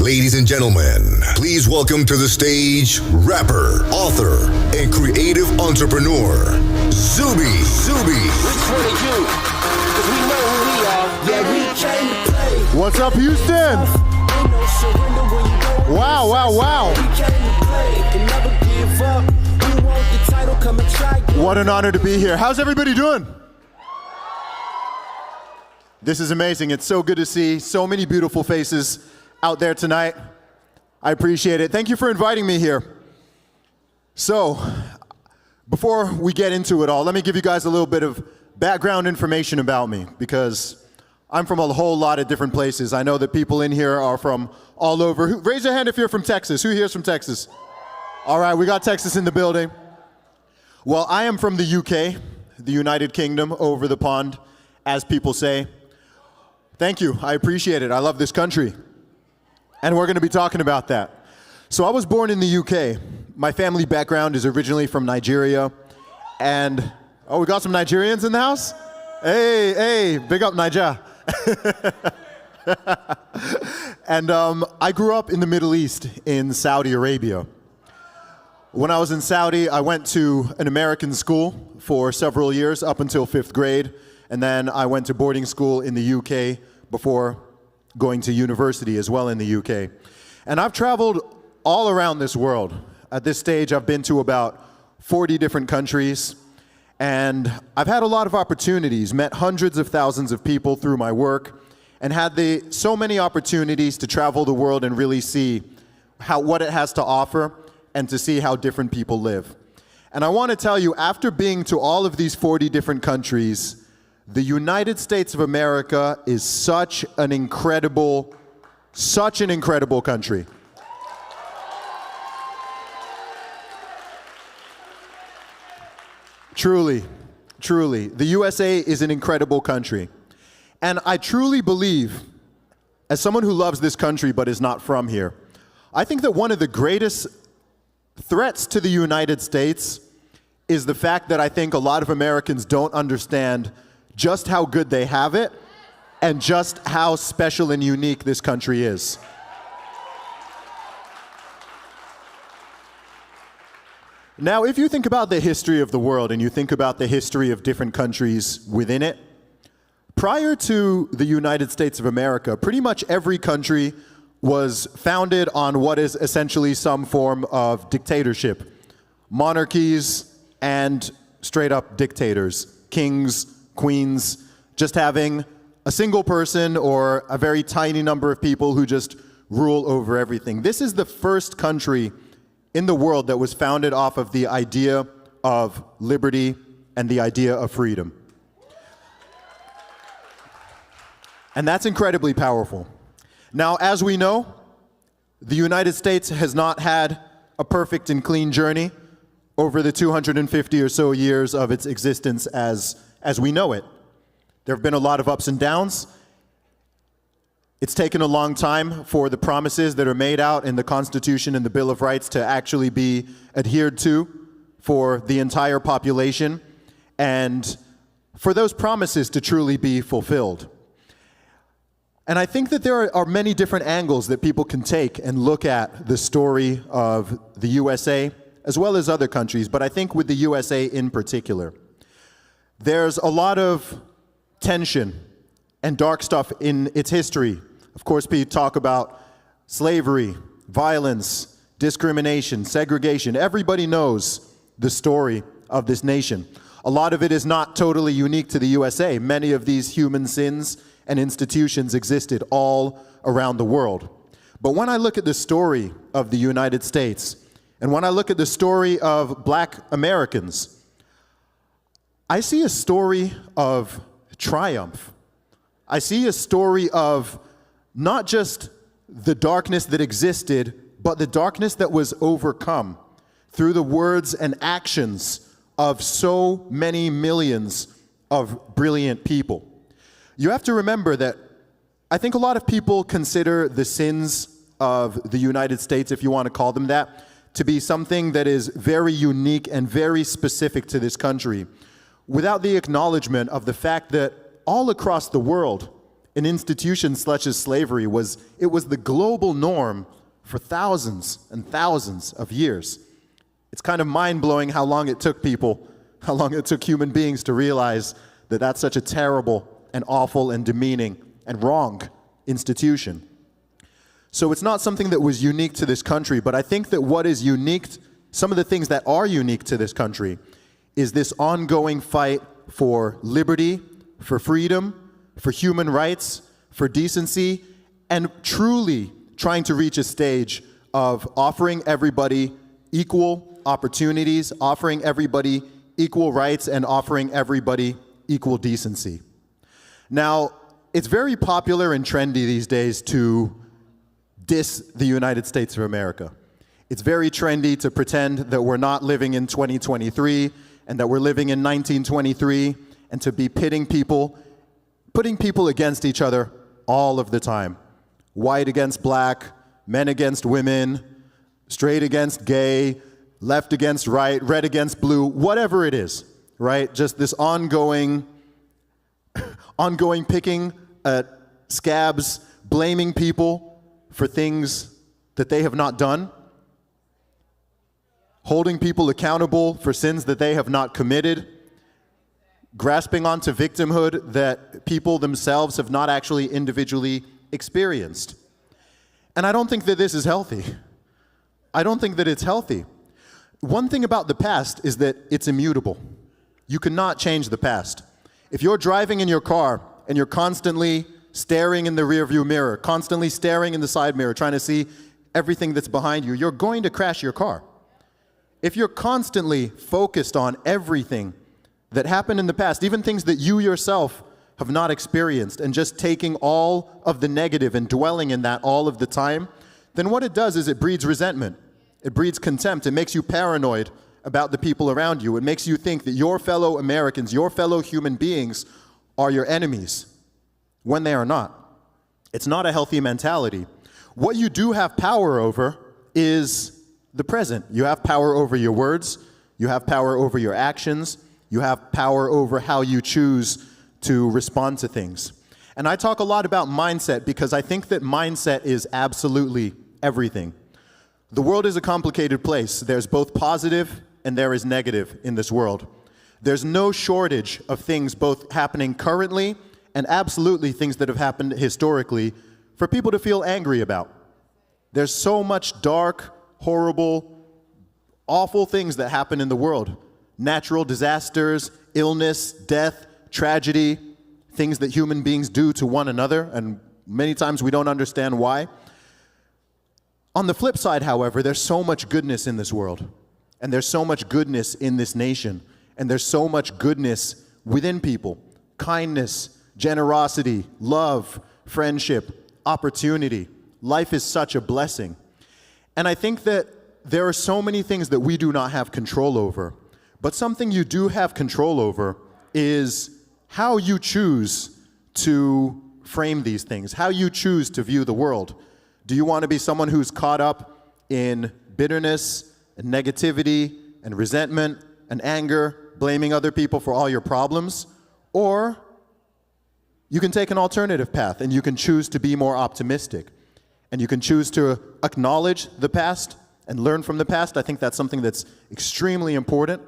Ladies and gentlemen, please welcome to the stage rapper, author, and creative entrepreneur, Zuby. Which one of you? Cause we know who we are. Yeah, we came to play. What's up, Houston? Ain't no surrender when you go. Wow. We came to play and never give up. Who want the title? Come and try. What an honor to be here. How's everybody doing? This is amazing. It's so good to see so many beautiful faces out there tonight. I appreciate it. Thank you for inviting me here. So, before we get into it all, let me give you guys a little bit of background information about me, because I'm from a whole lot of different places. I know that people in here are from all over. Raise your hand if you're from Texas. Who here's from Texas? All right, we got Texas in the building. Well, I am from the UK, the United Kingdom, over the pond, as people say. Thank you. I appreciate it. I love this country. And we're going to be talking about that. So I was born in the UK. My family background is originally from Nigeria. And, oh, we got some Nigerians in the house? Hey, big up Niger. And I grew up in the Middle East, in Saudi Arabia. When I was in Saudi, I went to an American school for several years, up until 5th grade. And then I went to boarding school in the UK before going to university as well in the UK. And I've traveled all around this world. At this stage, I've been to about 40 different countries. And I've had a lot of opportunities, met hundreds of thousands of people through my work, and had so many opportunities to travel the world and really see what it has to offer and to see how different people live. And I want to tell you, after being to all of these 40 different countries, the United States of America is such an incredible country. Truly, the USA is an incredible country. And I truly believe, as someone who loves this country but is not from here, I think that one of the greatest threats to the United States is the fact that I think a lot of Americans don't understand just how good they have it and just how special and unique this country is. Now, if you think about the history of the world and you think about the history of different countries within it, prior to the United States of America, pretty much every country was founded on what is essentially some form of dictatorship. Monarchies and straight up dictators, kings, queens, just having a single person or a very tiny number of people who just rule over everything. This is the first country in the world that was founded off of the idea of liberty and the idea of freedom. And that's incredibly powerful. Now, as we know, the United States has not had a perfect and clean journey over the 250 or so years of its existence as we know it. There have been a lot of ups and downs. It's taken a long time for the promises that are made out in the Constitution and the Bill of Rights to actually be adhered to for the entire population, and for those promises to truly be fulfilled. And I think that there are many different angles that people can take and look at the story of the USA, as well as other countries, but I think with the USA in particular. There's a lot of tension and dark stuff in its history. Of course, we talk about slavery, violence, discrimination, segregation. Everybody knows the story of this nation. A lot of it is not totally unique to the USA. Many of these human sins and institutions existed all around the world. But when I look at the story of the United States, and when I look at the story of Black Americans, I see a story of triumph. I see a story of not just the darkness that existed, but the darkness that was overcome through the words and actions of so many millions of brilliant people. You have to remember that I think a lot of people consider the sins of the United States, if you want to call them that, to be something that is very unique and very specific to this country, without the acknowledgement of the fact that all across the world, an institution such as slavery was the global norm for thousands and thousands of years. It's kind of mind-blowing how long it took human beings to realize that that's such a terrible and awful and demeaning and wrong institution. So it's not something that was unique to this country, but I think that what is unique, some of the things that are unique to this country, is this ongoing fight for liberty, for freedom, for human rights, for decency, and truly trying to reach a stage of offering everybody equal opportunities, offering everybody equal rights, and offering everybody equal decency. Now, it's very popular and trendy these days to diss the United States of America. It's very trendy to pretend that we're not living in 2023 and that we're living in 1923, and to be putting people against each other all of the time. White against black, men against women, straight against gay, left against right, red against blue, whatever it is, right? Just this ongoing picking at scabs, blaming people for things that they have not done, holding people accountable for sins that they have not committed, grasping onto victimhood that people themselves have not actually individually experienced. And I don't think that this is healthy. I don't think that it's healthy. One thing about the past is that it's immutable. You cannot change the past. If you're driving in your car and you're constantly staring in the rearview mirror, constantly staring in the side mirror, trying to see everything that's behind you, you're going to crash your car. If you're constantly focused on everything that happened in the past, even things that you yourself have not experienced, and just taking all of the negative and dwelling in that all of the time, then what it does is it breeds resentment. It breeds contempt. It makes you paranoid about the people around you. It makes you think that your fellow Americans, your fellow human beings, are your enemies, when they are not. It's not a healthy mentality. What you do have power over is the present. You have power over your words. You have power over your actions. You have power over how you choose to respond to things. And I talk a lot about mindset because I think that mindset is absolutely everything. The world is a complicated place. There's both positive and there is negative in this world. There's no shortage of things both happening currently and absolutely things that have happened historically for people to feel angry about. There's so much dark, horrible, awful things that happen in the world. Natural disasters, illness, death, tragedy, things that human beings do to one another, and many times we don't understand why. On the flip side, however, there's so much goodness in this world, and there's so much goodness in this nation, and there's so much goodness within people. Kindness, generosity, love, friendship, opportunity. Life is such a blessing. And I think that there are so many things that we do not have control over. But something you do have control over is how you choose to frame these things, how you choose to view the world. Do you want to be someone who's caught up in bitterness and negativity and resentment and anger, blaming other people for all your problems? Or you can take an alternative path and you can choose to be more optimistic. And you can choose to acknowledge the past and learn from the past. I think that's something that's extremely important,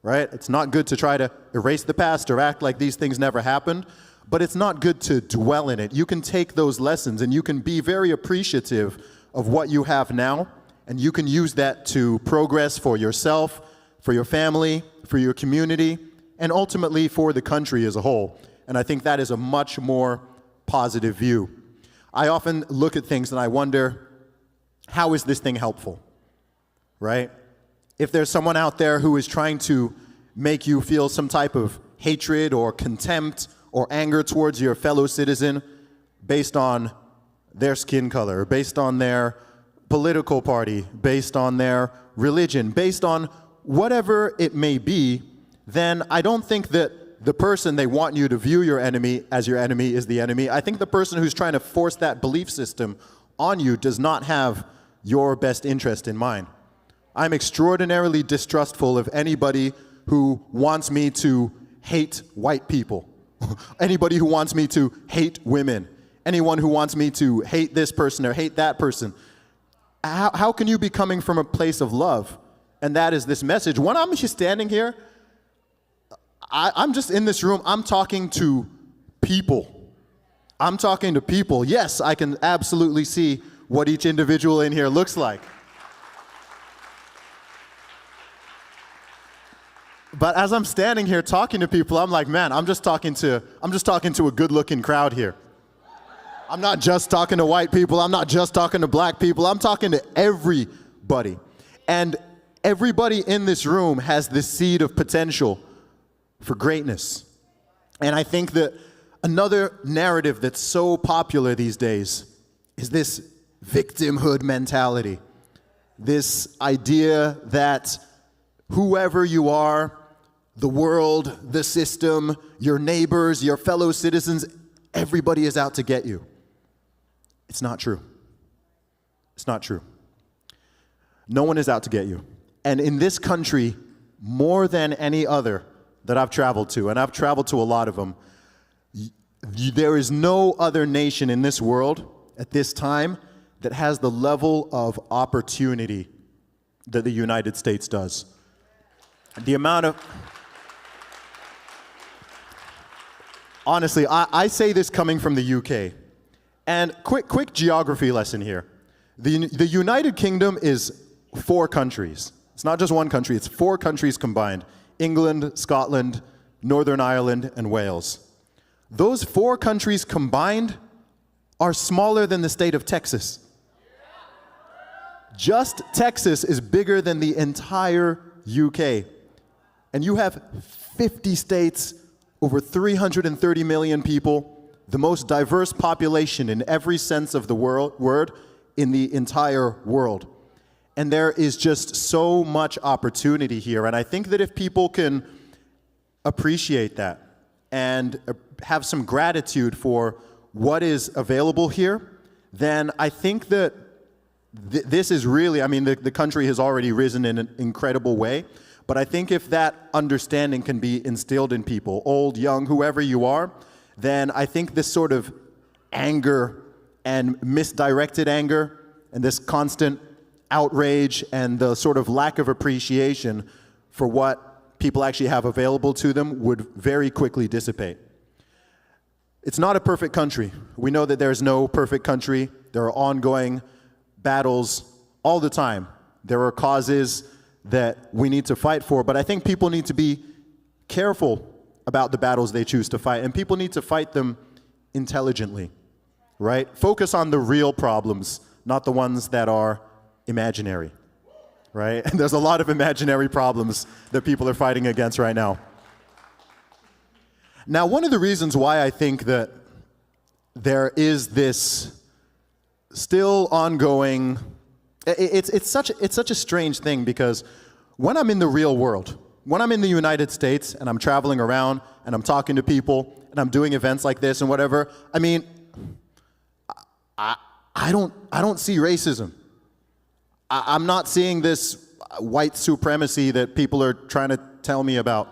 right? It's not good to try to erase the past or act like these things never happened, but it's not good to dwell in it. You can take those lessons and you can be very appreciative of what you have now, and you can use that to progress for yourself, for your family, for your community, and ultimately for the country as a whole. And I think that is a much more positive view. I often look at things and I wonder, how is this thing helpful, right? If there's someone out there who is trying to make you feel some type of hatred or contempt or anger towards your fellow citizen based on their skin color, based on their political party, based on their religion, based on whatever it may be, then I don't think that the person they want you to view your enemy as your enemy is the enemy. I think the person who's trying to force that belief system on you does not have your best interest in mind. I'm extraordinarily distrustful of anybody who wants me to hate white people anybody who wants me to hate women, anyone who wants me to hate this person or hate that person. How can you be coming from a place of love? And that is this message. When I'm just standing here, I'm just in this room, I'm talking to people. I'm talking to people. Yes, I can absolutely see what each individual in here looks like. But as I'm standing here talking to people, I'm like, man, I'm just talking to a good-looking crowd here. I'm not just talking to white people. I'm not just talking to black people. I'm talking to everybody. And everybody in this room has this seed of potential for greatness. And I think that another narrative that's so popular these days is this victimhood mentality. This idea that whoever you are, the world, the system, your neighbors, your fellow citizens, everybody is out to get you. It's not true. It's not true. No one is out to get you. And in this country, more than any other that I've traveled to, and I've traveled to a lot of them, there is no other nation in this world at this time that has the level of opportunity that the United States does. The amount of... Honestly, I say this coming from the UK. And quick geography lesson here. The United Kingdom is 4 countries. It's not just one country, it's 4 countries combined. England, Scotland, Northern Ireland, and Wales. Those 4 countries combined are smaller than the state of Texas. Just Texas is bigger than the entire UK. And you have 50 states, over 330 million people, the most diverse population in every sense of the word in the entire world. And there is just so much opportunity here. And I think that if people can appreciate that and have some gratitude for what is available here, then I think that this is really, I mean, the country has already risen in an incredible way. But I think if that understanding can be instilled in people, old, young, whoever you are, then I think this sort of anger and misdirected anger and this constant outrage and the sort of lack of appreciation for what people actually have available to them would very quickly dissipate. It's not a perfect country. We know that there's no perfect country. There are ongoing battles all the time. There are causes that we need to fight for, but I think people need to be careful about the battles they choose to fight, and people need to fight them intelligently, right? Focus on the real problems, not the ones that are imaginary, right? And there's a lot of imaginary problems that people are fighting against right now. Now, one of the reasons why I think that there is this still ongoing, it's such a strange thing, because when I'm in the real world, when I'm in the United States and I'm traveling around and I'm talking to people and I'm doing events like this and whatever, I mean, I don't see racism. I'm not seeing this white supremacy that people are trying to tell me about.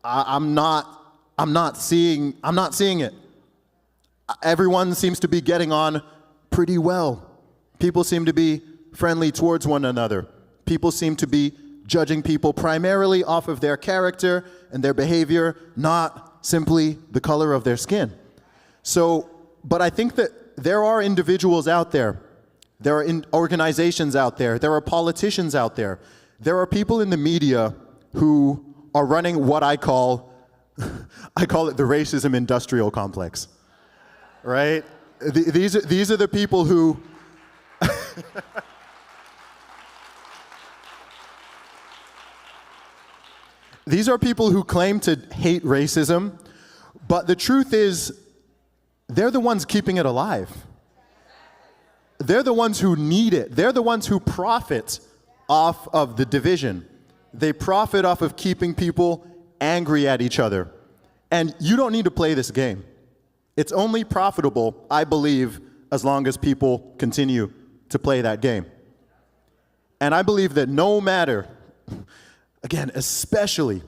I'm not seeing it. Everyone seems to be getting on pretty well. People seem to be friendly towards one another. People seem to be judging people primarily off of their character and their behavior, not simply the color of their skin. So, but I think that there are individuals out there, there are organizations out there, there are politicians out there, there are people in the media who are running what I call it the racism industrial complex, right? These are the people who these are people who claim to hate racism, but the truth is, they're the ones keeping it alive. They're the ones who need it. They're the ones who profit off of the division. They profit off of keeping people angry at each other. And you don't need to play this game. It's only profitable, I believe, as long as people continue to play that game. And I believe that no matter, again, especially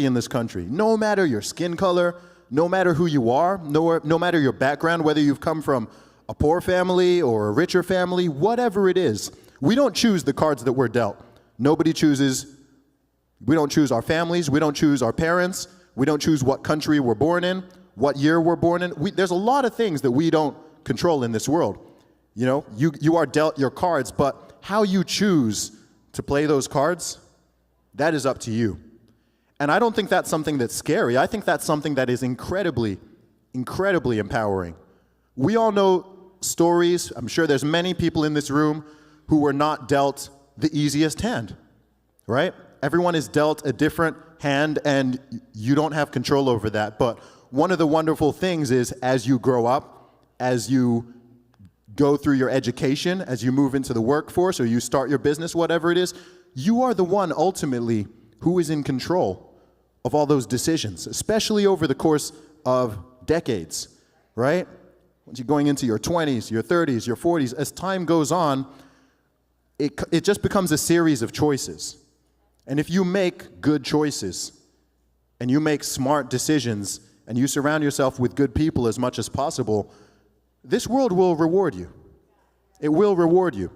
in this country, no matter your skin color, no matter who you are, no matter your background, whether you've come from a poor family or a richer family, whatever it is, we don't choose the cards that we're dealt. Nobody chooses. We don't choose our families. We don't choose our parents. We don't choose what country we're born in, what year we're born in. There's a lot of things that we don't control in this world. You know, you are dealt your cards, but how you choose to play those cards, that is up to you. And I don't think that's something that's scary. I think that's something that is incredibly, incredibly empowering. We all know stories. I'm sure there's many people in this room who were not dealt the easiest hand, right? Everyone is dealt a different hand, and you don't have control over that. But one of the wonderful things is, as you grow up, as you go through your education, as you move into the workforce or you start your business, whatever it is, you are the one ultimately who is in control of all those decisions, especially over the course of decades, right? Once you're going into your 20s, your 30s, your 40s, as time goes on, it just becomes a series of choices. And if you make good choices and you make smart decisions and you surround yourself with good people as much as possible, this world will reward you. It will reward you.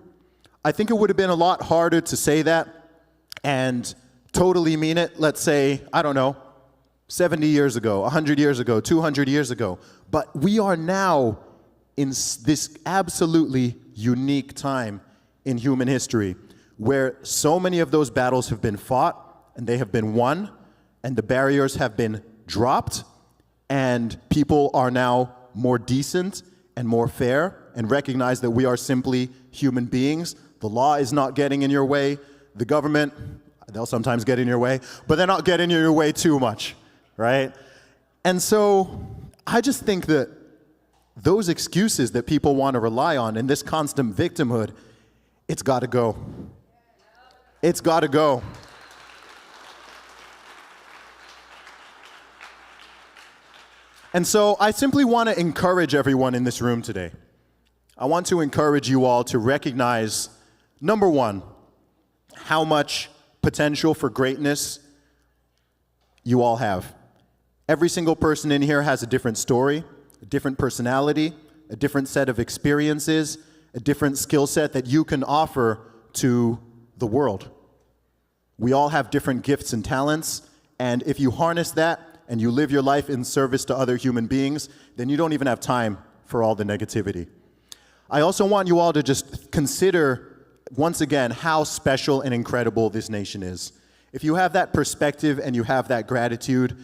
I think it would have been a lot harder to say that and totally mean it, let's say, I don't know, 70 years ago, 100 years ago, 200 years ago. But we are now in this absolutely unique time in human history where so many of those battles have been fought and they have been won and the barriers have been dropped and people are now more decent and more fair and recognize that we are simply human beings. The law is not getting in your way. The government, they'll sometimes get in your way, but they're not getting in your way too much, right? And so I just think that those excuses that people want to rely on and this constant victimhood, it's got to go. It's got to go. And so I simply want to encourage everyone in this room today. I want to encourage you all to recognize, number one, how much potential for greatness you all have. Every single person in here has a different story, a different personality, a different set of experiences, a different skill set that you can offer to the world. We all have different gifts and talents, and if you harness that and you live your life in service to other human beings, then you don't even have time for all the negativity. I also want you all to just consider, once again, how special and incredible this nation is. If you have that perspective and you have that gratitude,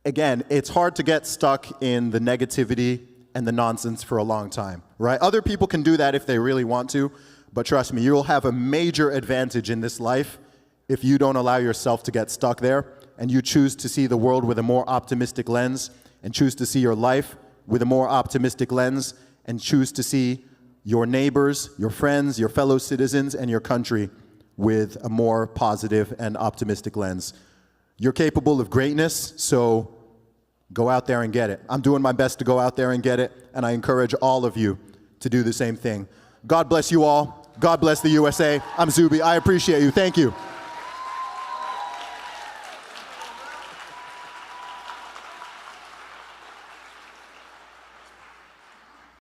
again, it's hard to get stuck in the negativity and the nonsense for a long time, right? Other people can do that if they really want to, but trust me, you'll have a major advantage in this life if you don't allow yourself to get stuck there and you choose to see the world with a more optimistic lens and choose to see your life with a more optimistic lens and choose to see your neighbors, your friends, your fellow citizens, and your country with a more positive and optimistic lens. You're capable of greatness, so go out there and get it. I'm doing my best to go out there and get it, and I encourage all of you to do the same thing. God bless you all. God bless the USA. I'm Zuby. I appreciate you. Thank you.